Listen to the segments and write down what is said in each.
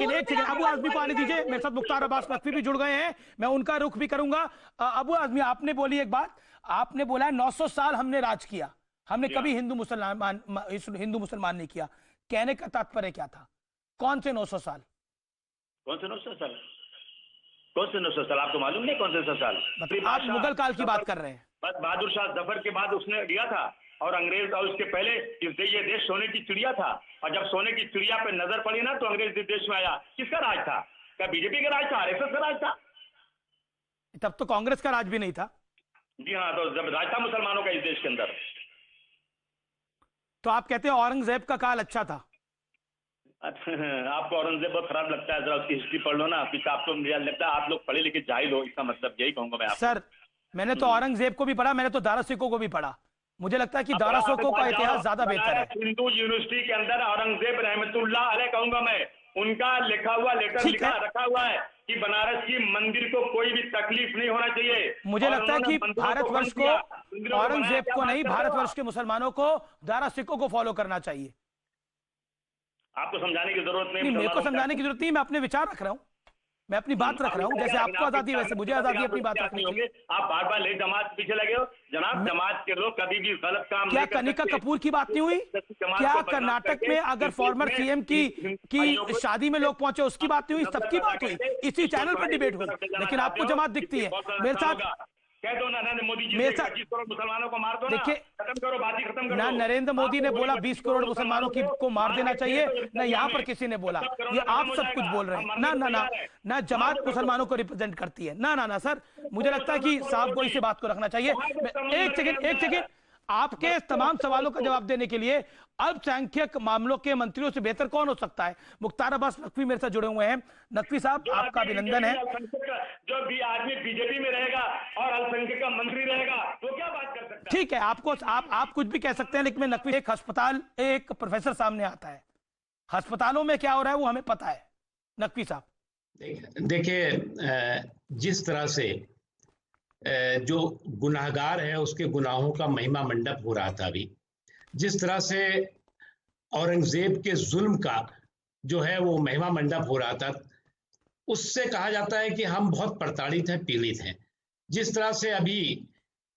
Second Abu Azmi को आने दीजिए। मेरे साथ मुख्तार अब्बास नकवी भी जुड़ गए हैं, मैं उनका रुख भी करूंगा। अबू आजमी, आपने बोली एक बात, आपने बोला 900 साल हमने राज किया, हमने कभी हिंदू मुसलमान नहीं किया। कहने का तात्पर्य क्या था? कौन से 900 साल? कौन से 900 साल? कौन से 900 साल आपको मालूम नहीं? कौन से 900 साल? मतलब आप मुगल काल की बात कर रहे हैं? बस बहादुर शाह जफर के बाद उसने दिया था, और अंग्रेज, और उसके पहले ये देश सोने की चिड़िया था, और जब सोने की चिड़िया पे नजर पड़ी ना तो अंग्रेज देश में आया। किसका राज था? क्या बीजेपी का राज था? आरएसएस का राज था? तब तो कांग्रेस का राज भी नहीं था। जी हाँ, तो जब राज था मुसलमानों का इस देश के अंदर। तो आप कहते हैं औरंगजेब का काल अच्छा था? आपको औरंगजेब बहुत खराब लगता है, जरा उसकी हिस्ट्री पढ़ लो ना। आप तो मुझे लगता है आप लोग पढ़े लिखे जाहिल हो, इसका मतलब यही कहूंगा मैं आपको। सर, मैंने तो औरंगजेब को भी पढ़ा, मैंने तो दारा सिकों को भी पढ़ा। मुझे लगता है कि दारा सिकों का इतिहास ज्यादा बेहतर है। हिंदू यूनिवर्सिटी के अंदर औरंगजेब रहमतुल्लाह अलैह कहूंगा मैं, उनका लिखा हुआ लेटर लिखा रखा हुआ है कि बनारस की मंदिर को कोई भी तकलीफ नहीं होना चाहिए। मुझे लगता है कि भारतवर्ष को, औरंगजेब को नहीं, भारतवर्ष के मुसलमानों को दारा सिकों को फॉलो करना चाहिए। आपको समझाने की जरूरत नहीं। मेरे को समझाने की जरूरत नहीं, मैं अपने विचार रख रहा हूँ, मैं अपनी बात रख रहा हूँ। जैसे आपको आजादी वैसे मुझे आजादी अपनी बात रखनी होगी। आप बार बार ले जमात पीछे लगे हो जनाब। जमात के लोग कभी भी गलत काम क्या कनिका कपूर की बात नहीं हुई? क्या कर्नाटक में अगर फॉर्मर सीएम की शादी में लोग पहुंचे उसकी बात नहीं हुई? सबकी बात हुई, इसी चैनल पर डिबेट हुई, लेकिन आपको जमात दिखती है। मेरे साथ कह दो ना नरेंद्र मोदी जी 25 करोड़ मुसलमानों को मार दो ना, देखिए, खत्म करो, बाजी खत्म करो। ना नरेंद्र मोदी ने बोला 20 करोड़ मुसलमानों को मार देना चाहिए, ना यहाँ पर किसी ने बोला। ये आप सब कुछ बोल रहे हैं। ना ना ना ना जमात मुसलमानों को रिप्रेजेंट करती है। ना ना ना सर, मुझे लगता है कि साफ गोई से बात को रखना चाहिए। एक सेकंड, आपके तमाम सवालों का जवाब देने के लिए अल्पसंख्यक मामलों के मंत्रियों से बेहतर कौन हो सकता है? मुख्तार अब्बास नकवी मेरे साथ जुड़े हुए हैं। नकवी साहब, आपका अभिनंदन है। जो भी आदमी बीजेपी में रहेगा और अल्पसंख्यक का मंत्री रहेगा, वो क्या बात कर सकता है? ठीक है, आप कुछ भी कह सकते हैं, लेकिन नकवी, एक अस्पताल, एक प्रोफेसर सामने आता है, अस्पतालों में क्या हो रहा है वो हमें पता है। नकवी साहब देखिए, जिस तरह से जो गुनाहगार है उसके गुनाहों का महिमा मंडप हो रहा था अभी, जिस तरह से औरंगजेब के जुल्म का जो है वो महिमा मंडप हो रहा था, उससे कहा जाता है कि हम बहुत प्रताड़ित हैं, पीड़ित हैं। जिस तरह से अभी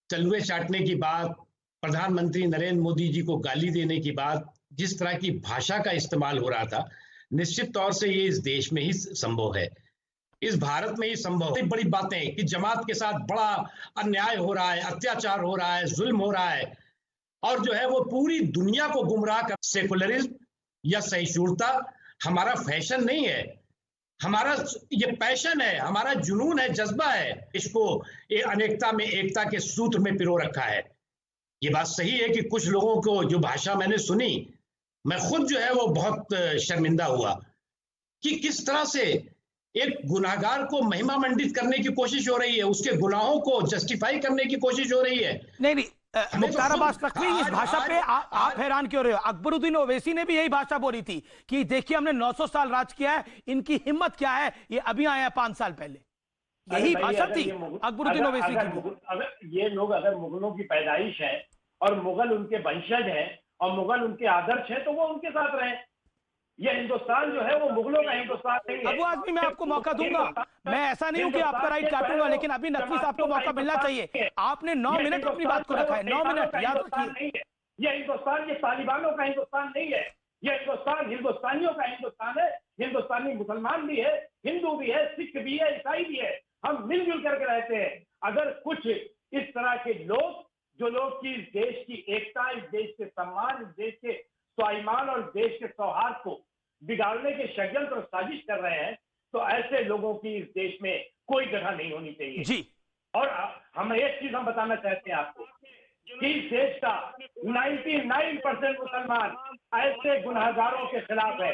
तलुए चाटने की बात, प्रधानमंत्री नरेंद्र मोदी जी को गाली देने की बात, जिस तरह की भाषा का इस्तेमाल हो रहा था, निश्चित तौर से ये इस देश में ही संभव है, इस भारत में ही संभव है। बड़ी बातें कि जमात के साथ बड़ा अन्याय हो रहा है, अत्याचार हो रहा है, जुल्म हो रहा है, और जो है वो पूरी दुनिया को गुमराह कर। सेकुलरिज्म या सहिष्णुता हमारा फैशन नहीं है, हमारा ये पैशन है, हमारा जुनून है, जज्बा है। इसको अनेकता में एकता के सूत्र में पिरो रखा है। ये बात सही है कि कुछ लोगों को जो भाषा मैंने सुनी, मैं खुद जो है वो बहुत शर्मिंदा हुआ कि किस तरह से एक गुनाहगार को महिमा मंडित करने की कोशिश हो रही है, उसके गुनाहों को जस्टिफाई करने की कोशिश हो रही है। नहीं, मुख्तार अब्बास नकवी, इस भाषा पे आप हैरान क्यों रहे हो? अकबरुद्दीन ओवैसी ने भी यही भाषा बोली थी कि देखिए हमने 900 साल राज किया है, इनकी हिम्मत क्या है, ये अभी आए हैं 5 साल पहले। यही भाषा थी अकबरुद्दीन ओवैसी की। अगर ये लोग अगर मुगलों की पैदाइश है और मुगल उनके वंशज हैं और मुगल उनके आदर्श हैं, तो वो उनके साथ रहें। ये हिंदुस्तान जो है वो मुगलों का हिंदुस्तान नहीं है। अबू आजमी, मैं आपको मौका दूंगा, मैं ऐसा नहीं हूं कि आपका राइट काटूंगा, लेकिन अभी नकवी साहब को मौका मिलना चाहिए। आपने 9 मिनट अपनी बात को रखा है, 9 मिनट याद रखिए। ये हिंदुस्तान ये तालिबानों का हिंदुस्तान नहीं है, ये हिंदुस्तान हिंदुस्तानियों का हिंदुस्तान है। हिंदुस्तानी मुसलमान भी है, हिंदू भी है, सिख भी है, ईसाई भी है, हम मिलजुल करके रहते हैं। अगर कुछ इस तरह के लोग, जो लोग की इस देश की एकता, इस देश के सम्मान, इस देश के स्वाभिमान और देश के सौहार्द को बिगाड़ने के षड्यंत्र और साजिश कर रहे हैं, तो ऐसे लोगों की इस देश में कोई जगह नहीं होनी चाहिए जी। और हम एक चीज हम बताना चाहते हैं आपको कि इस देश का 99% मुसलमान ऐसे गुनहगारों के खिलाफ है।